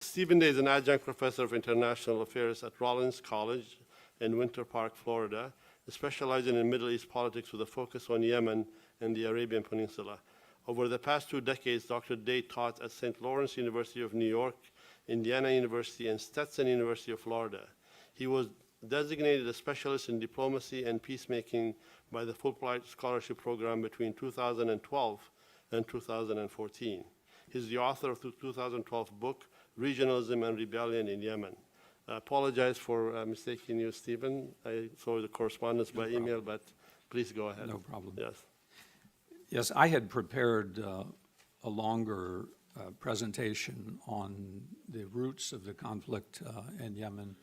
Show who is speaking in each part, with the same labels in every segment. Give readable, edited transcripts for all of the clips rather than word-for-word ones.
Speaker 1: Stephen Day is an adjunct professor of international affairs at Rollins College in Winter Park, Florida, specializing in Middle East politics with a focus on Yemen and the Arabian Peninsula. Over the past 2 decades, Dr. Day taught at St. Lawrence University of New York, Indiana University, and Stetson University of Florida. He was designated a specialist in diplomacy and peacemaking by the Fulbright Scholarship Program between 2012 and 2014. He's the author of the 2012 book, Regionalism and Rebellion in Yemen. I apologize for mistaking you, Stephen. I saw the correspondence by email, but please go ahead.
Speaker 2: No problem.
Speaker 1: Yes.
Speaker 2: Yes, I had prepared a longer presentation on the roots of the conflict in Yemen.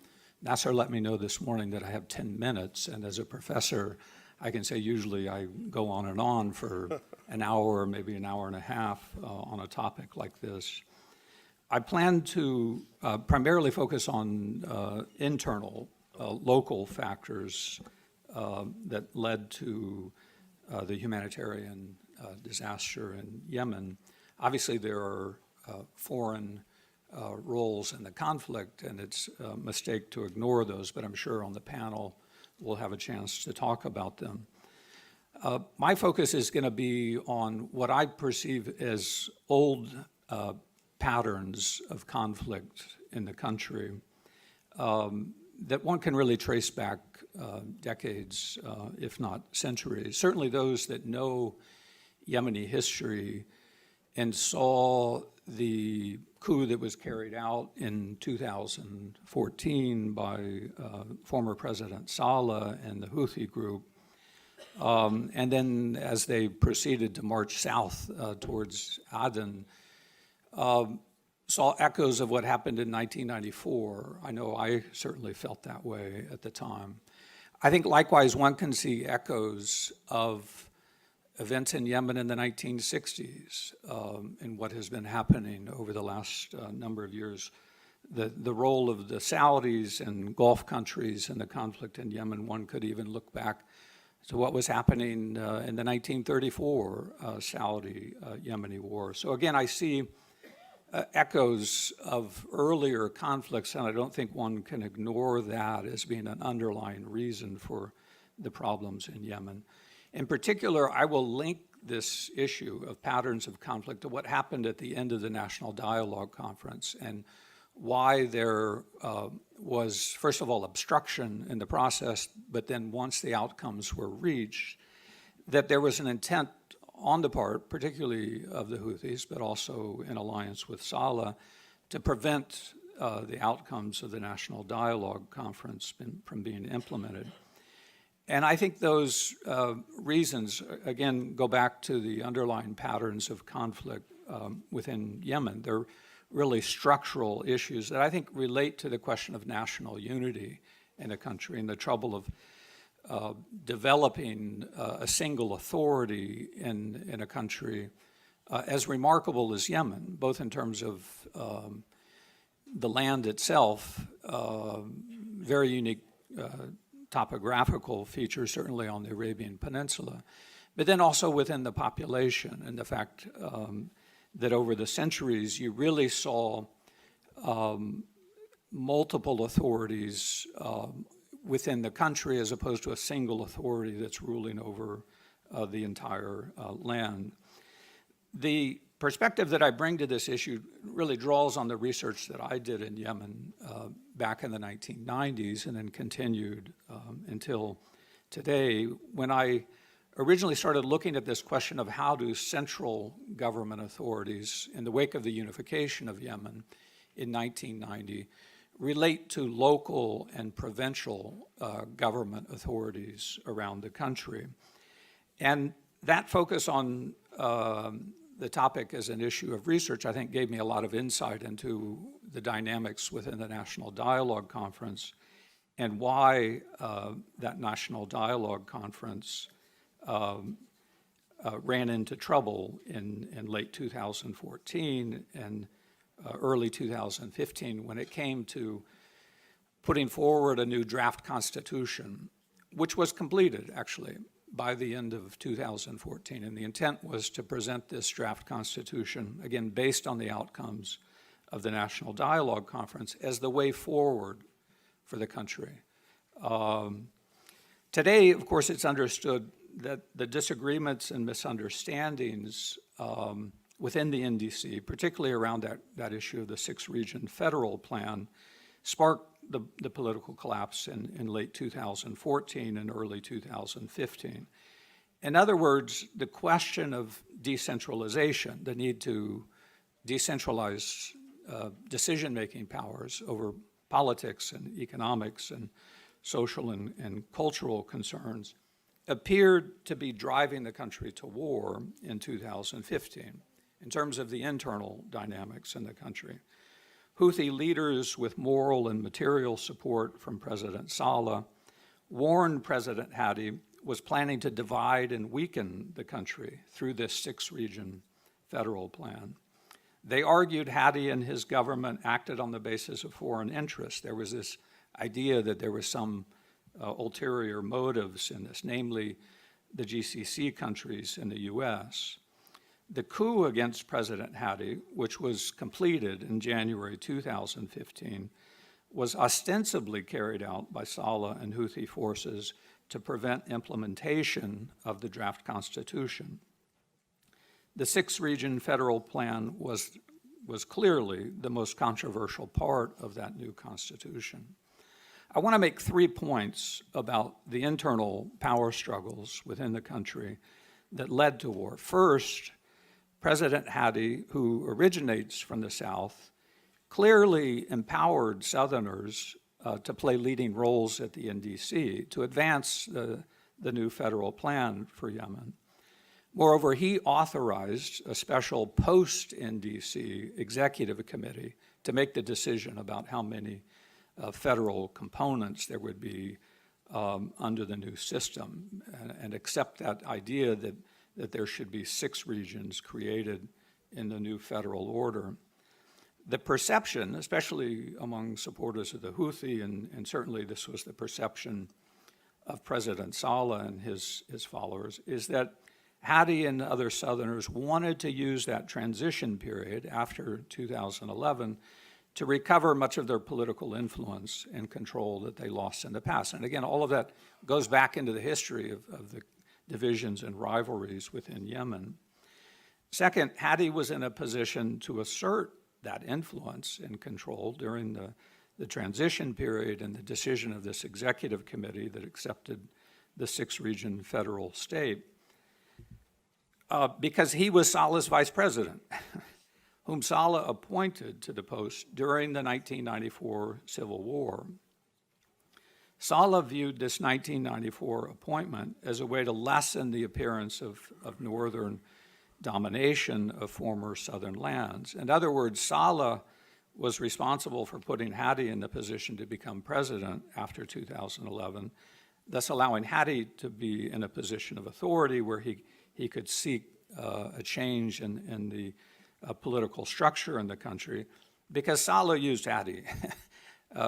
Speaker 2: Nasser let me know this morning that I have 10 minutes, and as a professor, I can say usually I go on and on for an hour, maybe an hour and a half on a topic like this. I plan to primarily focus on internal, local factors that led to the humanitarian disaster in Yemen. Obviously, there are foreign roles in the conflict, and it's a mistake to ignore those, but I'm sure on the panel we'll have a chance to talk about them. My focus is going to be on what I perceive as old patterns of conflict in the country that one can really trace back decades, if not centuries. Certainly those that know Yemeni history and saw the coup that was carried out in 2014 by former President Saleh and the Houthi group. And then as they proceeded to march south towards Aden, saw echoes of what happened in 1994. I know I certainly felt that way at the time. I think likewise one can see echoes of events in Yemen in the 1960s and what has been happening over the last number of years. The role of the Saudis and Gulf countries in the conflict in Yemen, one could even look back to what was happening in the 1934 Saudi-Yemeni war. So again, I see echoes of earlier conflicts, and I don't think one can ignore that as being an underlying reason for the problems in Yemen. In particular, I will link this issue of patterns of conflict to what happened at the end of the National Dialogue Conference and why there was, first of all, obstruction in the process, but then once the outcomes were reached, that there was an intent on the part, particularly of the Houthis, but also in alliance with Saleh, to prevent the outcomes of the National Dialogue Conference from being implemented. And I think those reasons, again, go back to the underlying patterns of conflict within Yemen. They're really structural issues that I think relate to the question of national unity in a country and the trouble of developing a single authority in a country as remarkable as Yemen, both in terms of the land itself, very unique topographical features, certainly on the Arabian Peninsula, but then also within the population and the fact that over the centuries you really saw multiple authorities within the country as opposed to a single authority that's ruling over the entire land. The perspective that I bring to this issue really draws on the research that I did in Yemen back in the 1990s and then continued until today, when I originally started looking at this question of how do central government authorities, in the wake of the unification of Yemen in 1990, relate to local and provincial government authorities around the country. And that focus on the topic as an issue of research, I think, gave me a lot of insight into the dynamics within the National Dialogue Conference and why that National Dialogue Conference ran into trouble in late 2014 and early 2015 when it came to putting forward a new draft constitution, which was completed, actually, by the end of 2014. And the intent was to present this draft constitution, again, based on the outcomes of the National Dialogue Conference as the way forward for the country. Today, of course, it's understood that the disagreements and misunderstandings within the NDC, particularly around that issue of the six-region federal plan, sparked the political collapse in late 2014 and early 2015. In other words, the question of decentralization, the need to decentralize decision-making powers over politics and economics and social and cultural concerns, appeared to be driving the country to war in 2015 in terms of the internal dynamics in the country. Houthi leaders with moral and material support from President Saleh warned President Hadi was planning to divide and weaken the country through this six-region federal plan. They argued Hadi and his government acted on the basis of foreign interests. There was this idea that there was some ulterior motives in this, namely the GCC countries and the US. The coup against President Hadi, which was completed in January 2015, was ostensibly carried out by Saleh and Houthi forces to prevent implementation of the draft constitution. The six-region federal plan was clearly the most controversial part of that new constitution. I want to make 3 points about the internal power struggles within the country that led to war. First, President Hadi, who originates from the South, clearly empowered Southerners to play leading roles at the NDC to advance the new federal plan for Yemen. Moreover, he authorized a special post-NDC executive committee to make the decision about how many federal components there would be under the new system, and accept that idea that there should be 6 regions created in the new federal order. The perception, especially among supporters of the Houthi, and certainly this was the perception of President Saleh and his followers, is that Hadi and other Southerners wanted to use that transition period after 2011 to recover much of their political influence and control that they lost in the past. And again, all of that goes back into the history of the divisions and rivalries within Yemen. Second, Hadi was in a position to assert that influence and control during the transition period and the decision of this executive committee that accepted the 6-region federal state, because he was Saleh's vice president, whom Saleh appointed to the post during the 1994 Civil War. Saleh viewed this 1994 appointment as a way to lessen the appearance of northern domination of former southern lands. In other words, Saleh was responsible for putting Hadi in the position to become president after 2011, thus allowing Hadi to be in a position of authority where he could seek a change in the political structure in the country, because Saleh used Hadi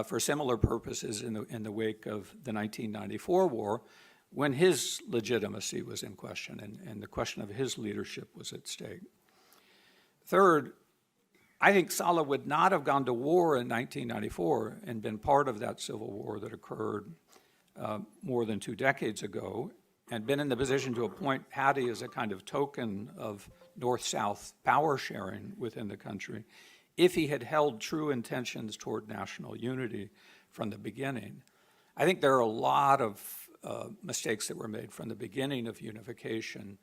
Speaker 2: for similar purposes in the wake of the 1994 war, when his legitimacy was in question and the question of his leadership was at stake. Third, I think Saleh would not have gone to war in 1994 and been part of that civil war that occurred more than 2 decades ago, and been in the position to appoint Hadi as a kind of token of North-South power sharing within the country, if he had held true intentions toward national unity from the beginning. I think there are a lot of mistakes that were made from the beginning of unification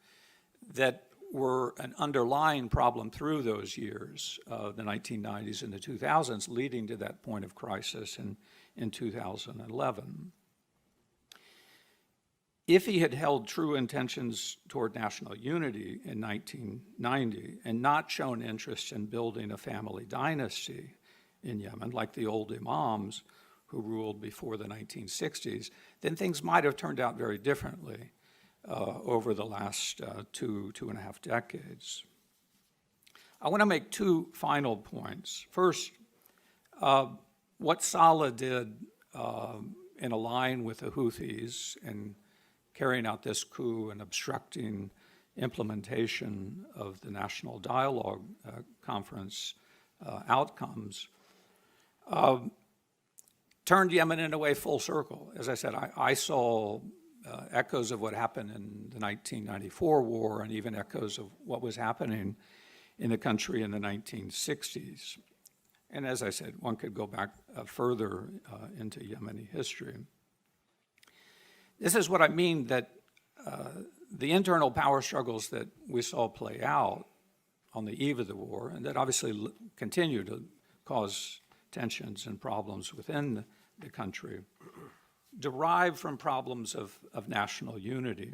Speaker 2: that were an underlying problem through those years, the 1990s and the 2000s, leading to that point of crisis in 2011. If he had held true intentions toward national unity in 1990 and not shown interest in building a family dynasty in Yemen, like the old imams who ruled before the 1960s, then things might have turned out very differently over the last 2.5 decades. I want to make 2 final points. First, what Saleh did in a line with the Houthis and carrying out this coup and obstructing implementation of the National Dialogue Conference outcomes, turned Yemen in a way full circle. As I said, I saw echoes of what happened in the 1994 war and even echoes of what was happening in the country in the 1960s. And as I said, one could go back further into Yemeni history. This is what I mean, that the internal power struggles that we saw play out on the eve of the war, and that obviously continue to cause tensions and problems within the country, derive from problems of national unity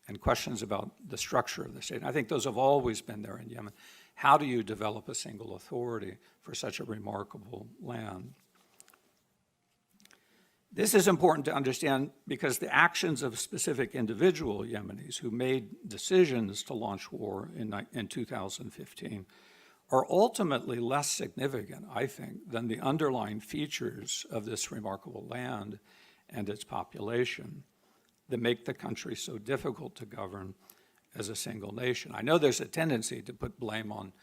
Speaker 2: and questions about the structure of the state. And I think those have always been there in Yemen. How do you develop a single authority for such a remarkable land? This is important to understand because the actions of specific individual Yemenis who made decisions to launch war in 2015 are ultimately less significant, I think, than the underlying features of this remarkable land and its population that make the country so difficult to govern as a single nation. I know there's a tendency to put blame on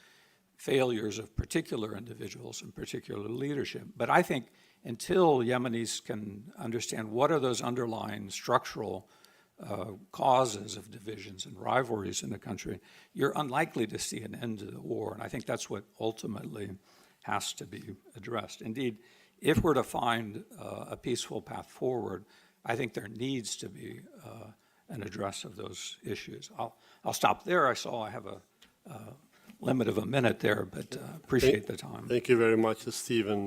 Speaker 2: failures of particular individuals and particular leadership, but I think until Yemenis can understand what are those underlying structural causes of divisions and rivalries in the country, you're unlikely to see an end to the war. And I think that's what ultimately has to be addressed. Indeed, if we're to find a peaceful path forward, I think there needs to be an address of those issues. I'll stop there. I saw I have a limit of a minute there, but appreciate the time.
Speaker 1: Thank you very much, Stephen.